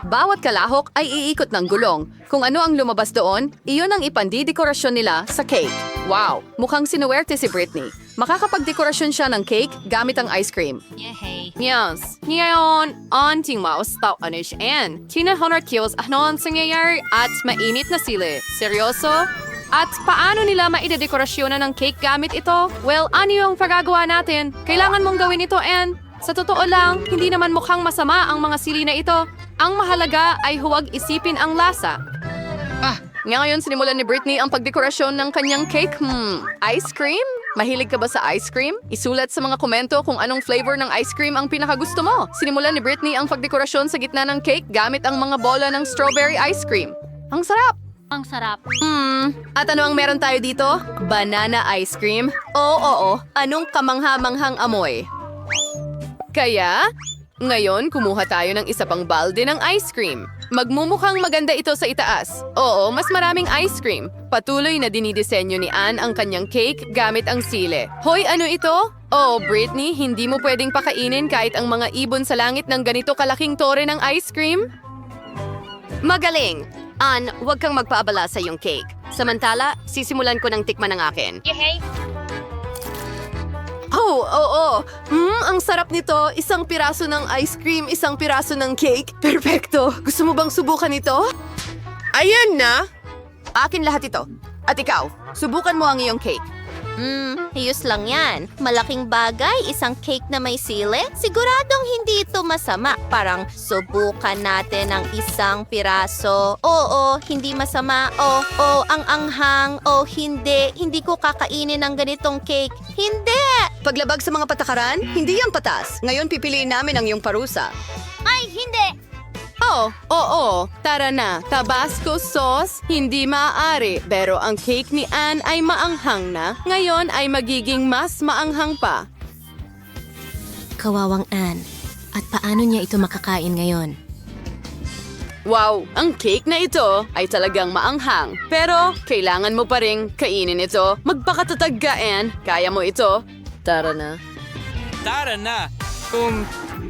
Bawat kalahok ay iikot ng gulong. Kung ano ang lumabas doon, iyon ang ipandidekorasyon nila sa cake. Wow, mukhang sinuwerte si Britney. Makakapagdekorasyon siya ng cake gamit ang ice cream. Yes. Ngayon, anting mouse tao ano siya. 100 kilos ano ang nangyayari at mainit na sili. Seryoso? At paano nila maidedekorasyonan ng cake gamit ito? Well, ano yung pagagawa natin? Kailangan mong gawin ito, Anne. Sa totoo lang, hindi naman mukhang masama ang mga sili na ito. Ang mahalaga ay huwag isipin ang lasa. Ngayon sinimulan ni Britney ang pagdekorasyon ng kanyang cake. Ice cream? Mahilig ka ba sa ice cream? Isulat sa mga komento kung anong flavor ng ice cream ang pinakagusto mo. Sinimulan ni Britney ang pagdekorasyon sa gitna ng cake gamit ang mga bola ng strawberry ice cream. Ang sarap! Ang sarap. At ano ang meron tayo dito? Banana ice cream? Oo. Anong kamangha-manghang amoy? Kaya, ngayon kumuha tayo ng isa pang balde ng ice cream. Magmumukhang maganda ito sa itaas. Oo, mas maraming ice cream. Patuloy na dinidisenyo ni Anne ang kanyang cake gamit ang sile. Hoy, ano ito? Oh, Britney, hindi mo pwedeng pakainin kahit ang mga ibon sa langit ng ganito kalaking tore ng ice cream? Magaling! Anne, huwag kang magpaabala sa iyong cake. Samantala, sisimulan ko ng tikman ng akin. Oo. Ang sarap nito. Isang piraso ng ice cream, isang piraso ng cake. Perfecto. Gusto mo bang subukan ito? Ayan na! Akin lahat ito. At ikaw, subukan mo ang iyong cake. Hiyos lang yan. Malaking bagay, isang cake na may sili. Siguradong hindi ito masama. Parang subukan natin ang isang piraso. Oo, hindi masama. Oo, ang anghang. Oo, hindi. Hindi ko kakainin ang ganitong cake. Hindi! Paglabag sa mga patakaran, hindi yan patas. Ngayon pipiliin namin ang iyong parusa. Ay, hindi! Oo. Tara na. Tabasco sauce, hindi maaari. Pero ang cake ni Anne ay maanghang na. Ngayon ay magiging mas maanghang pa. Kawawang Anne. At paano niya ito makakain ngayon? Wow, ang cake na ito ay talagang maanghang. Pero kailangan mo pa ring kainin ito. Magpakatatag ka, Anne. Kaya mo ito. Tara na.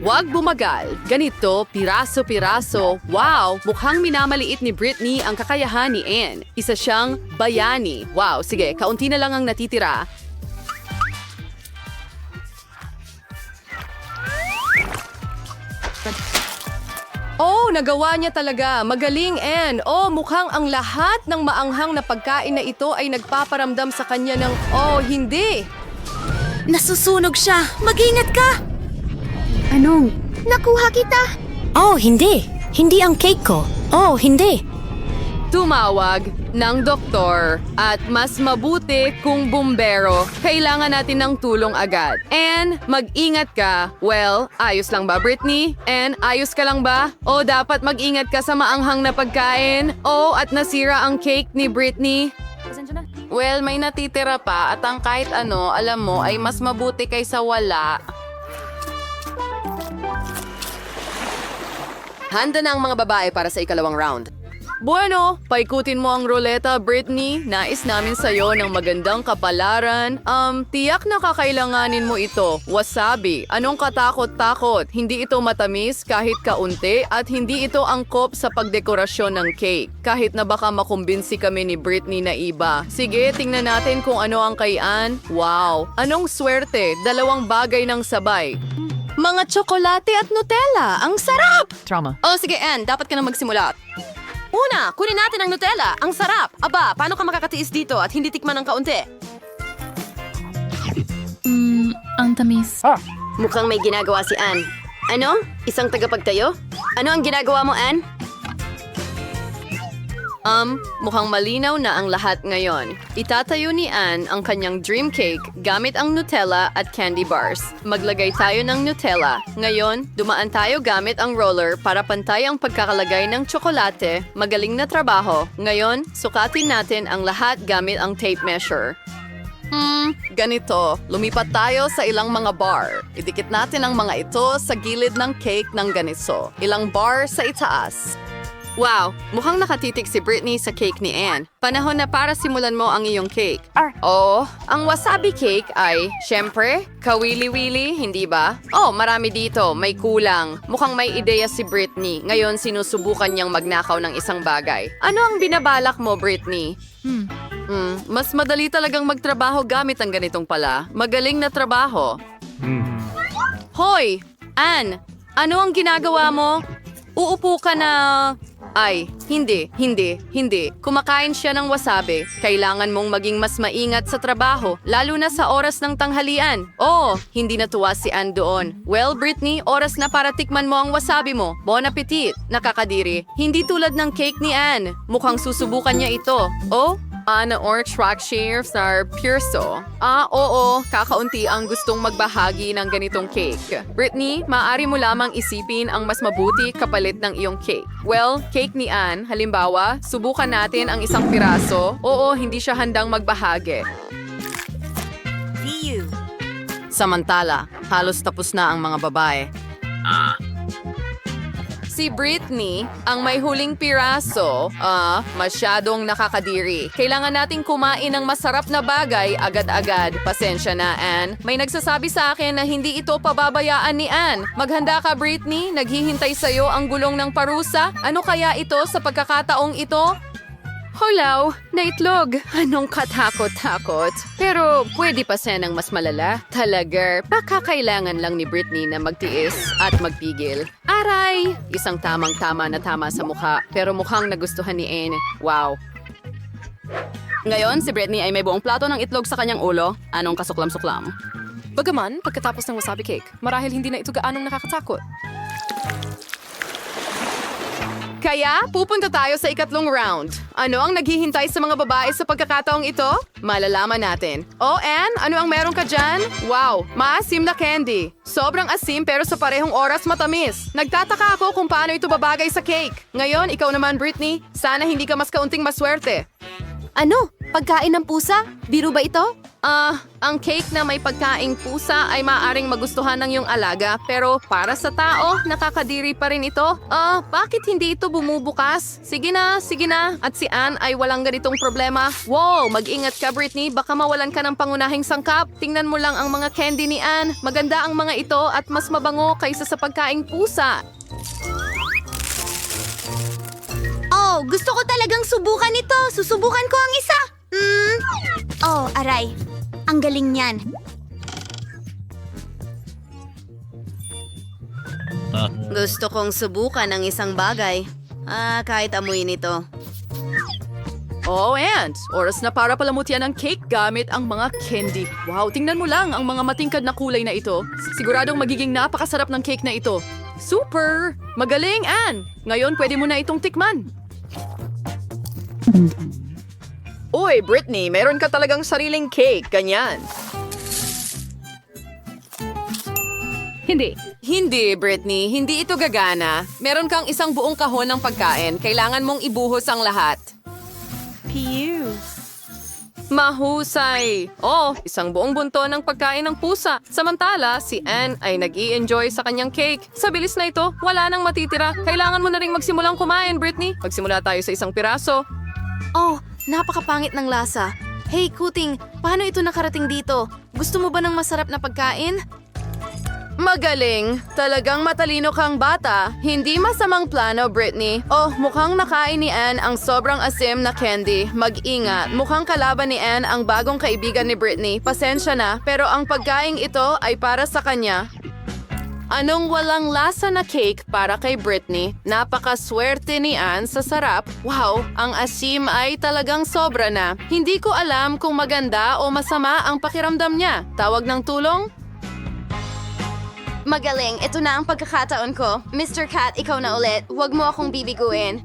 Huwag bumagal. Ganito, piraso-piraso. Wow, mukhang minamaliit ni Britney ang kakayahan ni Anne. Isa siyang bayani. Wow, sige, kaunti na lang ang natitira. Oh, nagawa niya talaga. Magaling, Anne. Oh, mukhang ang lahat ng maanghang na pagkain na ito ay nagpaparamdam sa kanya ng, hindi. Nasusunog siya! Mag-ingat ka! Anong? Nakuha kita! Oh, hindi! Hindi ang cake ko! Oh, hindi! Tumawag ng doktor at mas mabuti kung bumbero. Kailangan natin ng tulong agad. And mag-ingat ka. Well, ayos lang ba, Britney? And ayos ka lang ba? O dapat mag-ingat ka sa maanghang na pagkain? O at nasira ang cake ni Britney? Well, may natitira pa at ang kahit ano, alam mo, ay mas mabuti kaysa wala. Handa na ang mga babae para sa ikalawang round. Bueno, paikutin mo ang ruleta, Britney. Nais namin sa'yo ng magandang kapalaran. Tiyak na kakailanganin mo ito. Wasabi. Anong katakot-takot? Hindi ito matamis kahit kaunti at hindi ito angkop sa pagdekorasyon ng cake. Kahit na baka makumbinsi kami ni Britney na iba. Sige, tingnan natin kung ano ang kay Anne. Wow, anong swerte. Dalawang bagay ng sabay. Mga tsokolate at Nutella. Ang sarap! Trauma. Oh, sige, Anne. Dapat ka na magsimula. Una, kunin natin ang Nutella. Ang sarap. Aba, paano ka makakatiis dito at hindi tikman ng kaunti? Ang tamis. Mukhang may ginagawa si Anne. Ano? Isang tagapagtayo? Ano ang ginagawa mo, Anne? Mukhang malinaw na ang lahat ngayon. Itatayo ni Anne ang kanyang dream cake gamit ang Nutella at candy bars. Maglagay tayo ng Nutella. Ngayon, dumaan tayo gamit ang roller para pantay ang pagkakalagay ng tsokolate. Magaling na trabaho. Ngayon, sukatin natin ang lahat gamit ang tape measure. Ganito. Lumipat tayo sa ilang mga bar. Idikit natin ang mga ito sa gilid ng cake ng ganito. Ilang bar sa itaas. Wow, mukhang nakatitig si Britney sa cake ni Anne. Panahon na para simulan mo ang iyong cake. Oh, ang wasabi cake ay, syempre, kawili-wili, hindi ba? Oh, marami dito, may kulang. Mukhang may ideya si Britney. Ngayon sinusubukan niyang magnakaw ng isang bagay. Ano ang binabalak mo, Britney? Mas madali talagang magtrabaho gamit ang ganitong pala. Magaling na trabaho. Hoy, Anne, ano ang ginagawa mo? Uupo ka na... Ay, hindi. Kumakain siya ng wasabi. Kailangan mong maging mas maingat sa trabaho, lalo na sa oras ng tanghalian. Oh, hindi natuwa si Anne doon. Well, Britney, oras na para tikman mo ang wasabi mo. Bon appetit. Nakakadiri. Hindi tulad ng cake ni Anne. Mukhang susubukan niya ito. Oh, Anne or track shares are purso. Oo, kakaunti ang gustong magbahagi ng ganitong cake. Britney, maaari mo lamang isipin ang mas mabuti kapalit ng iyong cake. Well, cake ni Anne, halimbawa, subukan natin ang isang piraso. Oo, hindi siya handang magbahagi. Samantala, halos tapos na ang mga babae. Si Britney, ang may huling piraso, masyadong nakakadiri. Kailangan nating kumain ng masarap na bagay agad-agad. Pasensya na, Anne. May nagsasabi sa akin na hindi ito pababayaan ni Anne. Maghanda ka, Britney. Naghihintay sa'yo ang gulong ng parusa. Ano kaya ito sa pagkakataong ito? Hulaw, naitlog. Anong katakot-takot. Pero pwede pa sanang mas malala. Talaga, baka kailangan lang ni Britney na magtiis at magpigil. Aray! Isang tamang-tama na tama sa mukha. Pero mukhang nagustuhan ni Anne. Wow. Ngayon, si Britney ay may buong plato ng itlog sa kanyang ulo. Anong kasuklam-suklam? Bagaman, pagkatapos ng wasabi cake, marahil hindi na ito gaanong nakakatakot. Kaya, pupunta tayo sa ikatlong round. Ano ang naghihintay sa mga babae sa pagkakataong ito? Malalaman natin. Oh, Anne, ano ang meron ka dyan? Wow, maasim na candy. Sobrang asim pero sa parehong oras matamis. Nagtataka ako kung paano ito babagay sa cake. Ngayon, ikaw naman, Britney, sana hindi ka mas kaunting maswerte. Ano? Pagkain ng pusa? Biro ba ito? Ang cake na may pagkaing pusa ay maaring magustuhan ng iyong alaga, pero para sa tao, nakakadiri pa rin ito. Bakit hindi ito bumubukas? Sige na. At si Anne ay walang ganitong problema. Wow, mag-ingat ka, Britney. Baka mawalan ka ng pangunahing sangkap. Tingnan mo lang ang mga candy ni Anne. Maganda ang mga ito at mas mabango kaysa sa pagkaing pusa. Oh, gusto ko talagang subukan ito. Susubukan ko ang isa. Oh, aray. Ang galing niyan. Gusto kong subukan ang isang bagay. Kahit amuyin ito. Oh, and oras na para palamutian ang cake gamit ang mga candy. Wow, tingnan mo lang ang mga matingkad na kulay na ito. Siguradong magiging napakasarap ng cake na ito. Super! Magaling, Anne! Ngayon, pwede mo na itong tikman. Uy, Britney, meron ka talagang sariling cake, ganyan. Hindi, Britney. Hindi ito gagana. Meron kang isang buong kahon ng pagkain. Kailangan mong ibuhos ang lahat. Mahusay! Oh, isang buong bunto ng pagkain ng pusa. Samantala, si Anne ay nag-i-enjoy sa kanyang cake. Sa bilis na ito, wala nang matitira. Kailangan mo na rin magsimulang kumain, Britney. Magsimula tayo sa isang piraso. Oh, napakapangit ng lasa. Hey, Kuting, paano ito nakarating dito? Gusto mo ba ng masarap na pagkain? Magaling! Talagang matalino kang bata. Hindi masamang plano, Britney. Oh, mukhang nakain ni Anne ang sobrang asim na candy. Mag-ingat. Mukhang kalaban ni Anne ang bagong kaibigan ni Britney. Pasensya na, pero ang pagkaing ito ay para sa kanya. Anong walang lasa na cake para kay Britney? Napakaswerte ni Anne sa sarap. Wow, ang asim ay talagang sobra na. Hindi ko alam kung maganda o masama ang pakiramdam niya. Tawag ng tulong? Magaling, ito na ang pagkakataon ko. Mr. Cat, ikaw na ulit. Huwag mo akong bibiguin.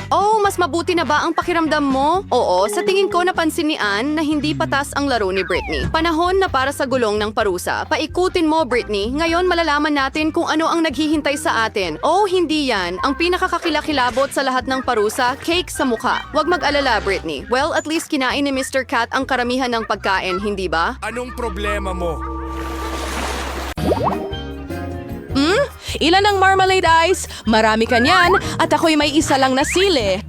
Oh, mas mabuti na ba ang pakiramdam mo? Oo, sa tingin ko napansin ni Anne na hindi patas ang laro ni Britney. Panahon na para sa gulong ng parusa. Paikutin mo, Britney. Ngayon malalaman natin kung ano ang naghihintay sa atin. Oh, hindi yan. Ang pinakakakilakilabot sa lahat ng parusa, cake sa mukha. Huwag mag-alala, Britney. Well, at least kinain ni Mr. Cat ang karamihan ng pagkain, hindi ba? Anong problema mo? Ilan ang marmalade ice? Marami ka niyan at ako'y may isa lang na sili.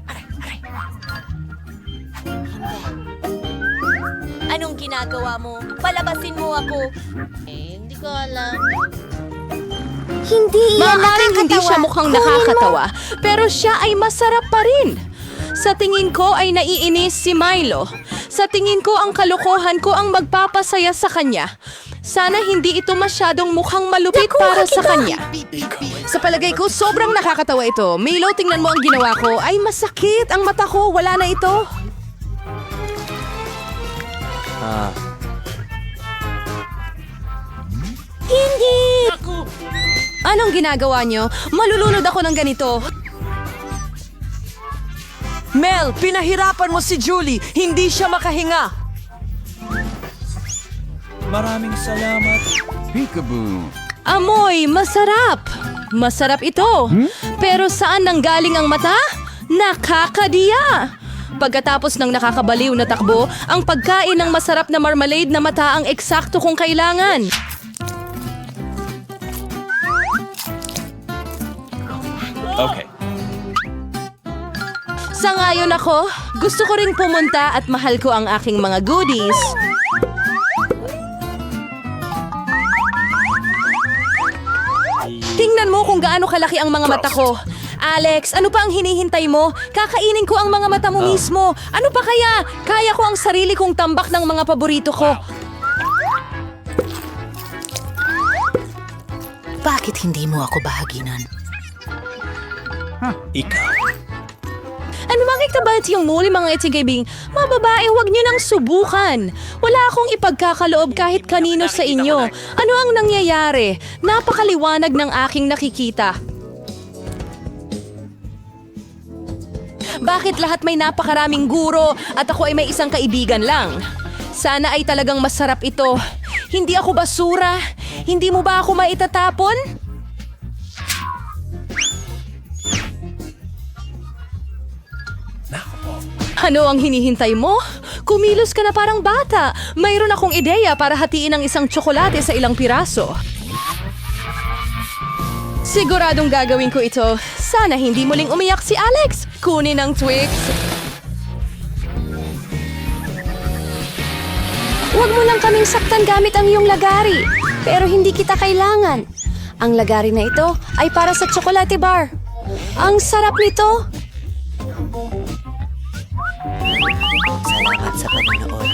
Anong ginagawa mo? Palabasin mo ako. Hindi ko alam. Hindi Maaaring hindi siya mukhang nakakatawa, pero siya ay masarap pa rin. Sa tingin ko ay naiinis si Milo. Sa tingin ko ang kalokohan ko ang magpapasaya sa kanya. Sana hindi ito masyadong mukhang malupit para sa kanya. Sa palagay ko, sobrang nakakatawa ito. Milo, tingnan mo ang ginawa ko. Ay, masakit ang mata ko. Wala na ito. Hindi! Anong ginagawa niyo? Malulunod ako ng ganito. Mel, pinahirapan mo si Julie. Hindi siya makahinga. Maraming salamat. Peekaboo. Amoy, masarap. Masarap ito. Pero saan nanggaling ang mata? Nakakadiya. Pagkatapos ng nakakabaliw na takbo, ang pagkain ng masarap na marmalade na mata ang eksakto kong kailangan. Okay. Sangayon ako, gusto ko ring pumunta at mahal ko ang aking mga goodies. Tingnan mo kung gaano kalaki ang mga mata ko. Alex, ano pa ang hinihintay mo? Kakainin ko ang mga mata mo mismo. Ano pa kaya? Kaya ko ang sarili kong tambak ng mga paborito ko. Bakit hindi mo ako bahaginan? Ikaw. Ano makiktabat yung muli mga itigibing? Mga babae, huwag niyo nang subukan. Wala akong ipagkakaloob kahit kanino sa inyo. Ano ang nangyayari? Napakaliwanag ng aking nakikita. Bakit lahat may napakaraming guro at ako ay may isang kaibigan lang? Sana ay talagang masarap ito. Hindi ako basura. Hindi mo ba ako maitatapon? Ano ang hinihintay mo? Kumilos ka na parang bata. Mayroon akong ideya para hatiin ang isang tsokolate sa ilang piraso. Siguradong gagawin ko ito. Sana hindi muling umiyak si Alex. Kunin ang Twix. Huwag mo lang kaming saktan gamit ang iyong lagari. Pero hindi kita kailangan. Ang lagari na ito ay para sa chocolate bar. Ang sarap nito. Salamat sa panonood.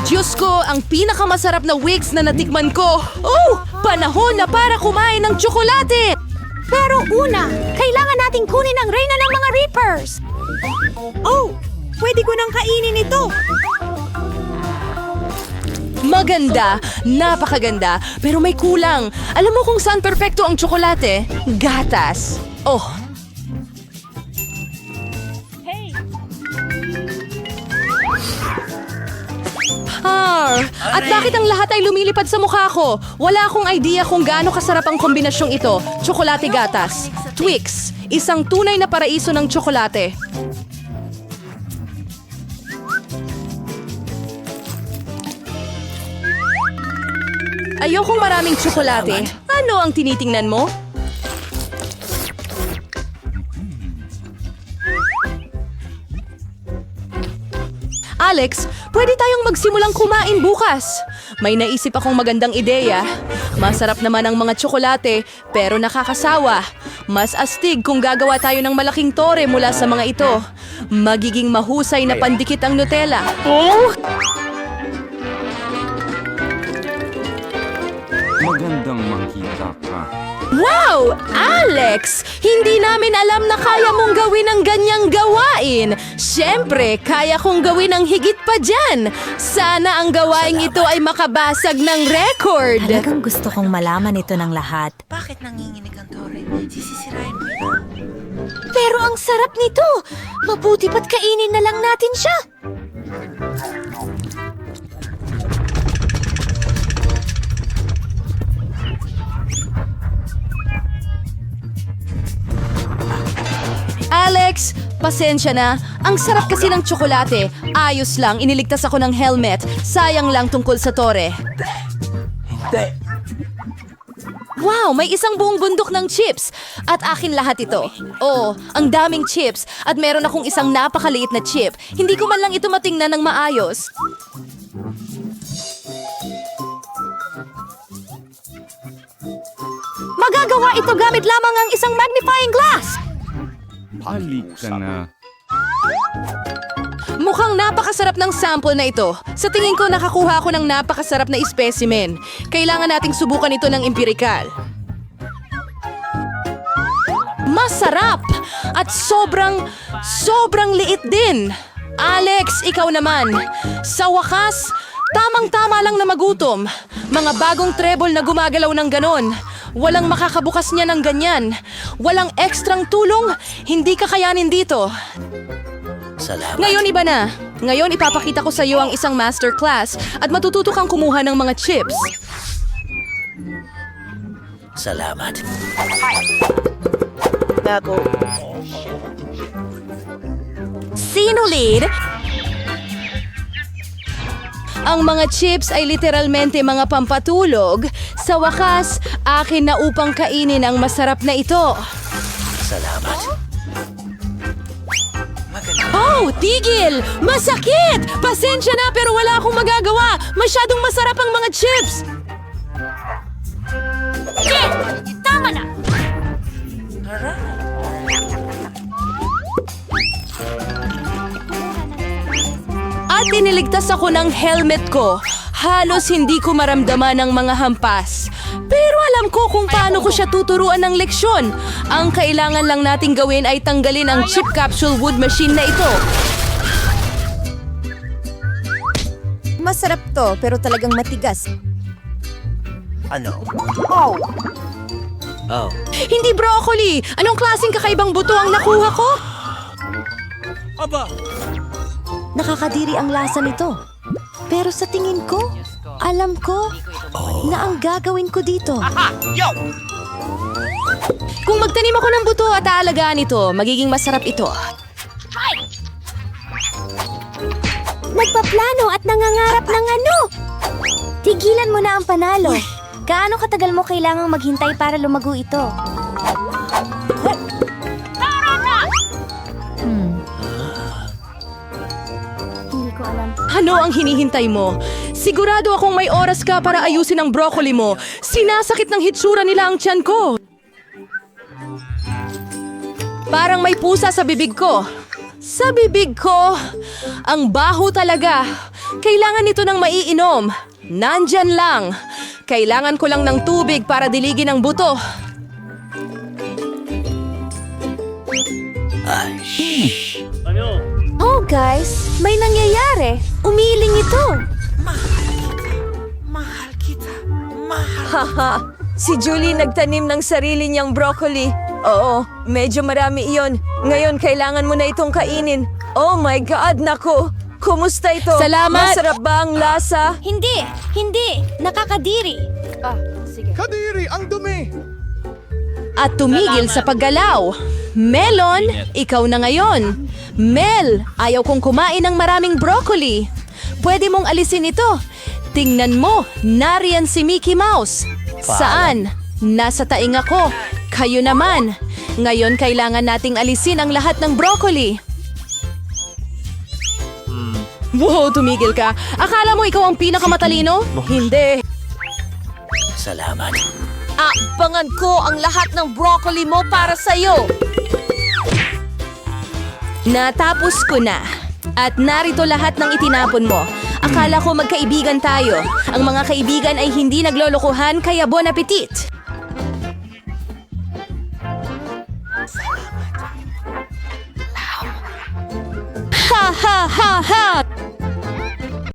Diyos ko, ang pinakamasarap na Wix na natikman ko. Oh, panahon na para kumain ng tsokolate! Pero una, kailangan nating kunin ang reyna ng mga Reapers. Oh, pwede ko nang kainin ito. Maganda, napakaganda, pero may kulang. Alam mo kung saan perpekto ang tsokolate? Gatas. Oh. At bakit ang lahat ay lumilipad sa mukha ko? Wala akong idea kung gaano kasarap ang kombinasyong ito. Tsokolate gatas. Twix, isang tunay na paraiso ng tsokolate. Ayokong maraming tsokolate. Ano ang tinitingnan mo? Alex, pwede tayong magsimulang kumain bukas. May naisip akong magandang ideya. Masarap naman ang mga tsokolate, pero nakakasawa. Mas astig kung gagawa tayo ng malaking tore mula sa mga ito. Magiging mahusay na pandikit ang Nutella. Magandang makita ka. Wow! Alex! Hindi namin alam na kaya mong gawin ang ganyang gawain. Siyempre, kaya kong gawin ang higit pa dyan. Sana ang gawain ito ay makabasag ng record. Talagang gusto kong malaman ito ng lahat. Bakit nanginginig ang Tore? Sisisirain mo ito. Pero ang sarap nito. Mabuti pa't kainin na lang natin siya. Alex, pasensya na. Ang sarap kasi ng tsokolate. Ayos lang, iniligtas ako ng helmet. Sayang lang tungkol sa tore. Hindi. Wow, may isang buong bundok ng chips. At akin lahat ito. Oh, ang daming chips. At meron akong isang napakaliit na chip. Hindi ko man lang ito matingnan ng maayos. Magagawa ito gamit lamang ang isang magnifying glass! Halik ka na. Mukhang napakasarap ng sample na ito. Sa tingin ko, nakakuha ako ng napakasarap na specimen. Kailangan nating subukan ito ng empirikal. Masarap! At sobrang liit din. Alex, ikaw naman. Sa wakas, tamang-tama lang na magutom. Mga bagong treble na gumagalaw ng ganon. Walang makakabukas niya ng ganyan. Walang ekstrang tulong. Hindi kakayanin dito. Ngayon iba na. Ngayon ipapakita ko sa iyo ang isang masterclass at matututo kang kumuha ng mga chips. Salamat. Sino lead? Ang mga chips ay literalmente mga pampatulog. Sa wakas, akin na upang kainin ang masarap na ito. Salamat. Oh, tigil! Masakit! Pasensya na pero wala akong magagawa. Masyadong masarap ang mga chips. Tama na! At iniligtas ako ng helmet ko. Halos hindi ko maramdaman ang mga hampas. Pero alam ko kung paano ko siya tuturuan ng leksyon. Ang kailangan lang nating gawin ay tanggalin ang chip capsule wood machine na ito. Masarap to, pero talagang matigas. Ano? Oh. Hindi broccoli! Anong klaseng kakaibang buto ang nakuha ko? Nakakadiri ang lasa nito. Pero sa tingin ko, alam ko na ang gagawin ko dito. Kung magtanim ako ng buto at aalagaan ito, magiging masarap ito. Nagpaplano at nangangarap ng ano? Tigilan mo na ang panalo. Gaano katagal mo kailangang maghintay para lumago ito? Hindi ko alam. Ano ang hinihintay mo? Sigurado akong may oras ka para ayusin ang broccoli mo. Sinasakit ng hitsura nila ang tiyan ko. Parang may pusa sa bibig ko. Sa bibig ko, ang baho talaga. Kailangan nito ng maiinom. Nandyan lang. Kailangan ko lang ng tubig para diligin ang buto. Oh guys, may nangyayari. Umiiling ito. Haha, si Julie nagtanim ng sarili niyang broccoli. Oo, medyo marami iyon. Ngayon, kailangan mo na itong kainin. Oh my God, naku! Kumusta ito? Salamat! Masarap ba ang lasa? Hindi! Nakakadiri. At tumigil sa paggalaw. Melon, ikaw na ngayon. Mel, ayaw kong kumain ng maraming broccoli. Pwede mong alisin ito. Tingnan mo, nariyan si Mickey Mouse. Saan? Nasa taing ako. Kayo naman. Ngayon kailangan nating alisin ang lahat ng broccoli. Wow, tumigil ka. Akala mo ikaw ang pinakamatalino? Hindi. Salamat. Abangan ko ang lahat ng broccoli mo para sa'yo. Natapos ko na. At narito lahat ng itinapon mo. Akala ko magkaibigan tayo. Ang mga kaibigan ay hindi naglolokohan kaya bon appetit. Ha ha ha ha!